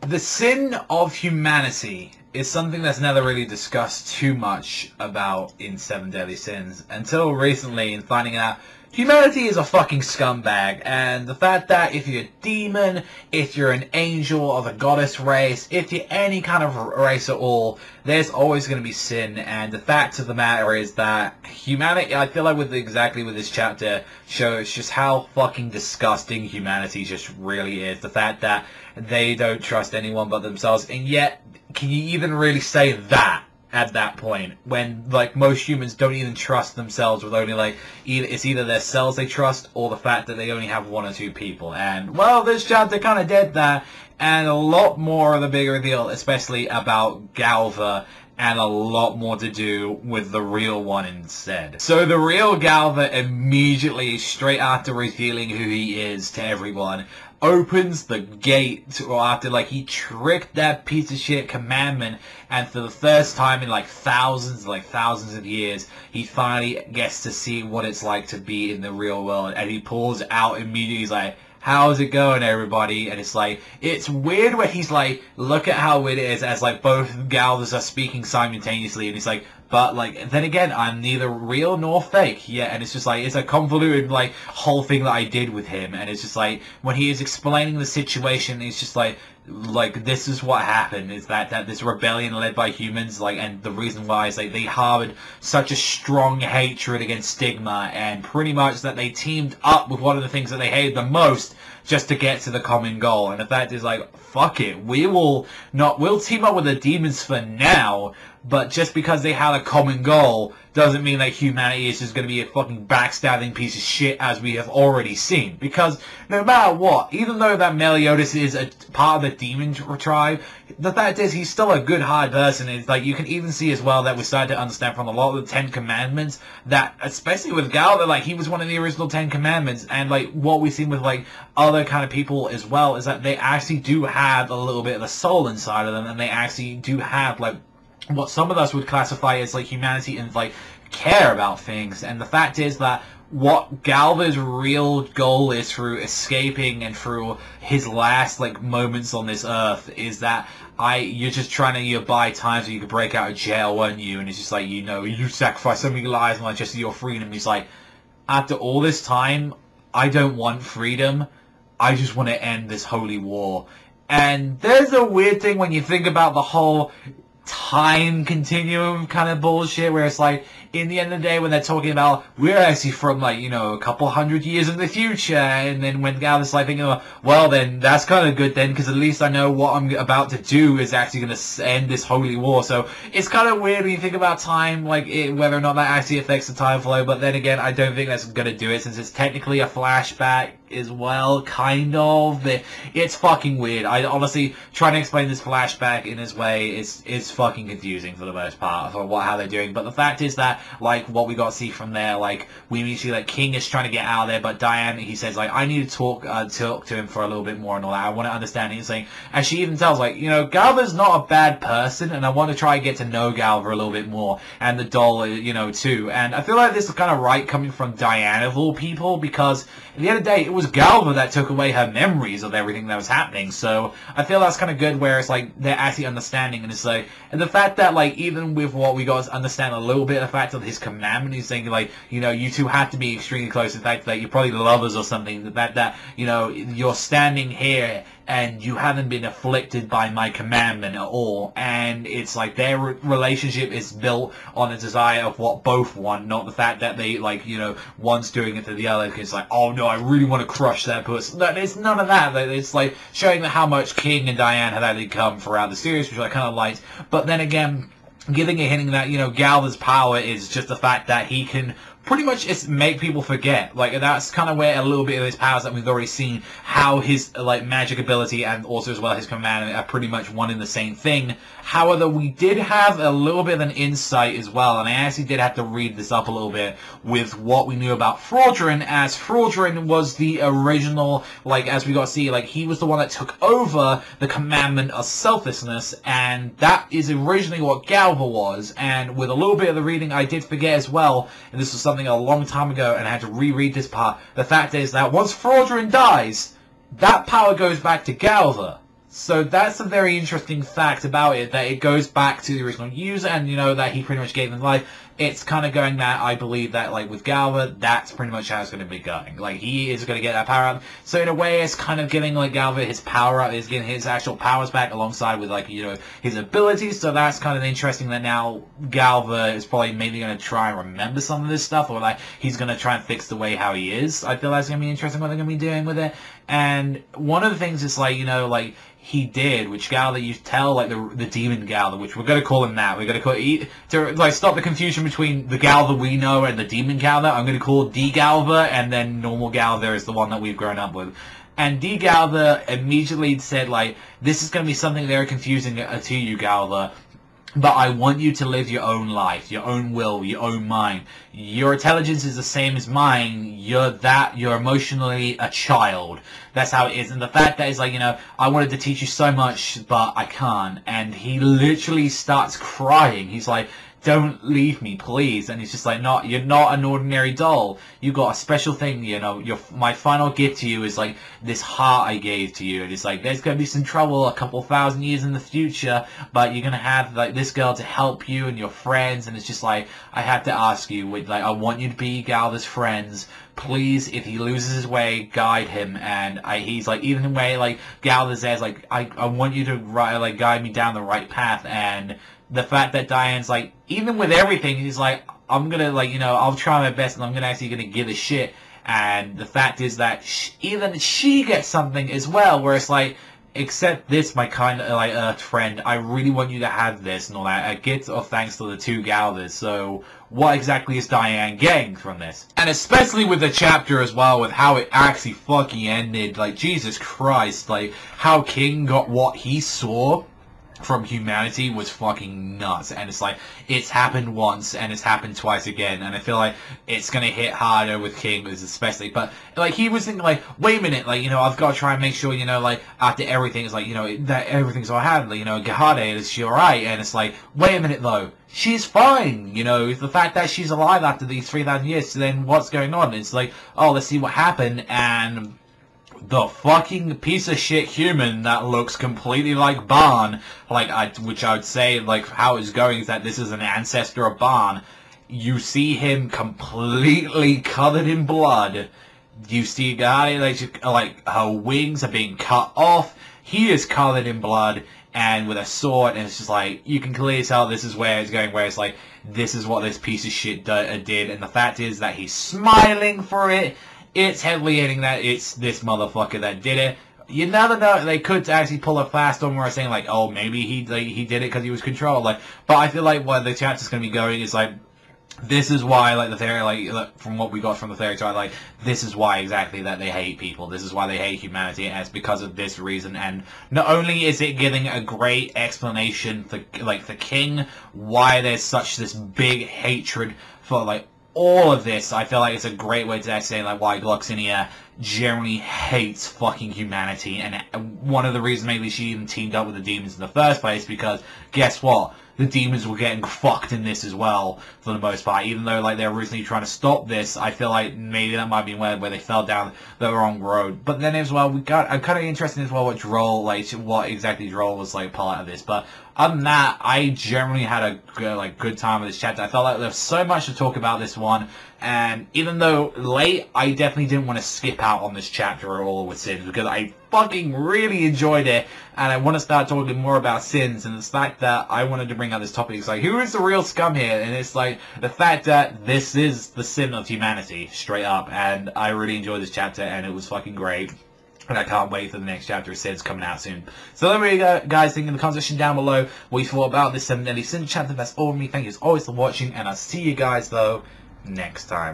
The sin of humanity is something that's never really discussed too much about in Seven Deadly Sins until recently, in finding out humanity is a fucking scumbag, and the fact that if you're a demon, if you're an angel of a goddess race, if you're any kind of race at all, there's always going to be sin. And the fact of the matter is that humanity, I feel like with this chapter, shows just how fucking disgusting humanity just really is. The fact that they don't trust anyone but themselves, and yet, can you even really say that at that point, when, like, most humans don't even trust themselves with only, like, it's either their cells they trust, or the fact that they only have one or two people. And, well, this chapter kind of did that, and a lot more of the big reveal, especially about Galva, and a lot more to do with the real one instead. So the real Galva immediately, straight after revealing who he is to everyone, opens the gate, or after, like, he tricked that piece of shit commandment, and for the first time in, like, thousands of years, he finally gets to see what it's like to be in the real world, and he pulls out immediately, he's like, how's it going, everybody? And it's like, it's weird where he's like, look at how it is, as, like, both Galvas are speaking simultaneously, and he's like, but, like, then again, I'm neither real nor fake. Yeah, and it's just like, it's a convoluted, like, whole thing that I did with him. And it's just like, when he is explaining the situation, it's just like, this is what happened, is that this rebellion led by humans, like, and the reason why is, like, they harbored such a strong hatred against Stigma, and pretty much that they teamed up with one of the things that they hated the most, just to get to the common goal. And the fact is, like, fuck it, we'll team up with the demons for now, but just because they had a common goal doesn't mean that humanity is just going to be a fucking backstabbing piece of shit, as we have already seen. Because no matter what, even though that Meliodas is a part of the demon tribe, the fact is he's still a good-hearted person. It's like, you can even see as well that we started to understand from a lot of the Ten Commandments that, especially with Galva, like, he was one of the original Ten Commandments, and, like, what we've seen with, like, other kind of people as well is that they actually do have a little bit of a soul inside of them, and they actually do have, like, what some of us would classify as, like, humanity and, like, care about things. And the fact is that what Galva's real goal is through escaping and through his last, like, moments on this earth is that you're just trying to buy time so you could break out of jail, weren't you? And it's just like, you know, you sacrifice so many lives and, like, just your freedom. He's like, after all this time, I don't want freedom. I just want to end this holy war. And there's a weird thing when you think about the whole time continuum kind of bullshit, where it's like, in the end of the day, when they're talking about, we're actually from, like, you know, a couple hundred years in the future, and then when Galva's like thinking, well, then that's kind of good then, because at least I know what I'm about to do is actually going to end this holy war. So it's kind of weird when you think about time, like, whether or not that actually affects the time flow. But then again, I don't think that's going to do it, since it's technically a flashback as well, kind of. It's fucking weird. I honestly, trying to explain this flashback in this way, it's fucking confusing for the most part for how they're doing. But the fact is that, like, what we got to see from there, like, we immediately, like, King is trying to get out of there, but Diane, he says, like, I need to talk to him for a little bit more and all that. I want to understand. He's saying, and she even tells, like, you know, Galva's not a bad person, and I want to try and get to know Galva a little bit more, and the doll, you know, too. And I feel like this is kind of right coming from Diane of all people, because at the end of the day, it was Galva that took away her memories of everything that was happening. So I feel that's kind of good, where it's like they're actually understanding, and it's like, and the fact that, like, even with what we got to understand a little bit of the fact of his commandment, he's saying, like, you know, you two have to be extremely close. In fact, that you're probably lovers or something. The fact that, you know, you're standing here and you haven't been afflicted by my commandment at all. And it's like their relationship is built on a desire of what both want, not the fact that they, like, you know, one's doing it to the other. It's like, oh no, I really want to crush that person. No, it's none of that. It's like showing how much King and Diane have actually come throughout the series, which I kind of liked. But then again, giving a hint that, you know, Galva's power is just the fact that he can pretty much just make people forget. Like, that's kind of where a little bit of his powers that we've already seen, how his, like, magic ability and also as well his command are pretty much one and the same thing. However, we did have a little bit of an insight as well, and I actually did have to read this up a little bit with what we knew about Fraudrin, as Fraudrin was the original, like, as we got to see, like, he was the one that took over the commandment of selflessness, and that is originally what Galva was. And with a little bit of the reading, I did forget as well, and this was something a long time ago, and I had to reread this part. The fact is that once Fraudrin dies, that power goes back to Galva. So that's a very interesting fact about it, that it goes back to the original user, and, you know, that he pretty much gave them life. It's kind of going that, I believe that, like, with Galva, that's pretty much how it's going to be going. Like, he is going to get that power up. So, in a way, it's kind of giving, like, Galva his power up, is getting his actual powers back alongside with, like, you know, his abilities. So that's kind of interesting that now Galva is probably maybe going to try and remember some of this stuff, or, like, he's going to try and fix the way how he is. I feel that's going to be interesting what they're going to be doing with it. And one of the things is, like, you know, like, he did, which Galva, you tell, like, the demon Galva, which we're going to call him that. We're going to call it, to, like, stop the confusion between the Galva we know and the demon Galva, I'm going to call D-Galva, and then normal Galva is the one that we've grown up with. And D-Galva immediately said, like, this is going to be something very confusing to you, Galva, but I want you to live your own life, your own will, your own mind. Your intelligence is the same as mine. You're emotionally a child. That's how it is. And the fact that is, like, you know, I wanted to teach you so much, but I can't. And he literally starts crying. He's like, don't leave me, please. And he's just like, no, you're not an ordinary doll. You got a special thing, you know. My final gift to you is, like, this heart I gave to you. And it's like, there's going to be some trouble a couple thousand years in the future, but you're going to have, like, this girl to help you and your friends. And it's just like, I have to ask you, like, I want you to be Galva's friends. Please, if he loses his way, guide him. And he's like, even in a way, like, Galva says, like, I want you to, like, guide me down the right path. And the fact that Diane's like, even with everything, he's like, I'm gonna, like, you know, I'll try my best, and I'm actually gonna give a shit. And the fact is that even she gets something as well, where it's like, accept this, my kind of, like, Earth friend, I really want you to have this, and all that. A gift of thanks to the two Galvas. So, what exactly is Diane getting from this? And especially with the chapter as well, with how it actually fucking ended, like, Jesus Christ, like, how King got what he saw from humanity was fucking nuts. And it's like, it's happened once and it's happened twice again, and I feel like it's gonna hit harder with King especially. But like, he was thinking like, wait a minute, like, you know, I've got to try and make sure, you know, like, after everything, it's like, you know, that everything's all had, like, you know, Gahade, is she alright? And it's like, wait a minute though, she's fine, you know, the fact that she's alive after these 3,000 years, so then what's going on? It's like, oh, let's see what happened. And the fucking piece of shit human that looks completely like Barn, like, which I would say, like, how it's going is that this is an ancestor of Barn. You see him completely covered in blood. You see Gahade, like, her wings are being cut off. He is covered in blood and with a sword, and it's just like, you can clearly tell this is where it's going, where it's like, this is what this piece of shit did, and the fact is that he's smiling for it. It's heavily hitting that it's this motherfucker that did it. You never know, they could actually pull a fast one where I'm saying, like, oh, maybe he did it because he was controlled. Like, but I feel like what the chapter's going to be going is, like, this is why, like, the theory, like, from what we got from the theory chart, like, this is why exactly that they hate people. This is why they hate humanity, and it's because of this reason. And not only is it giving a great explanation for, like, the King, why there's such this big hatred for, like, all of this, I feel like it's a great way to say, like, why Gloxinia generally hates fucking humanity. And one of the reasons maybe she even teamed up with the demons in the first place, because guess what? The demons were getting fucked in this as well, for the most part. Even though, like, they're originally trying to stop this, I feel like maybe that might be where they fell down the wrong road. But then as well, I'm kind of interested as well what Droll, like, what exactly Droll was, like, part of this. But other than that, I generally had a good time with this chapter. I felt like there's so much to talk about this one, and even though late, I definitely didn't want to skip out on this chapter at all with Sins, because I fucking really enjoyed it, and I want to start talking more about Sins, and the fact that I wanted to bring out this topic is like, who is the real scum here? And it's like, the fact that this is the sin of humanity, straight up, and I really enjoyed this chapter, and it was fucking great. And I can't wait for the next chapter of Sins coming out soon. So let me know, guys, think in the comment section down below what you thought about this 7 Deadly Sins chapter. That's all from me. Thank you as always for watching, and I'll see you guys, though, next time.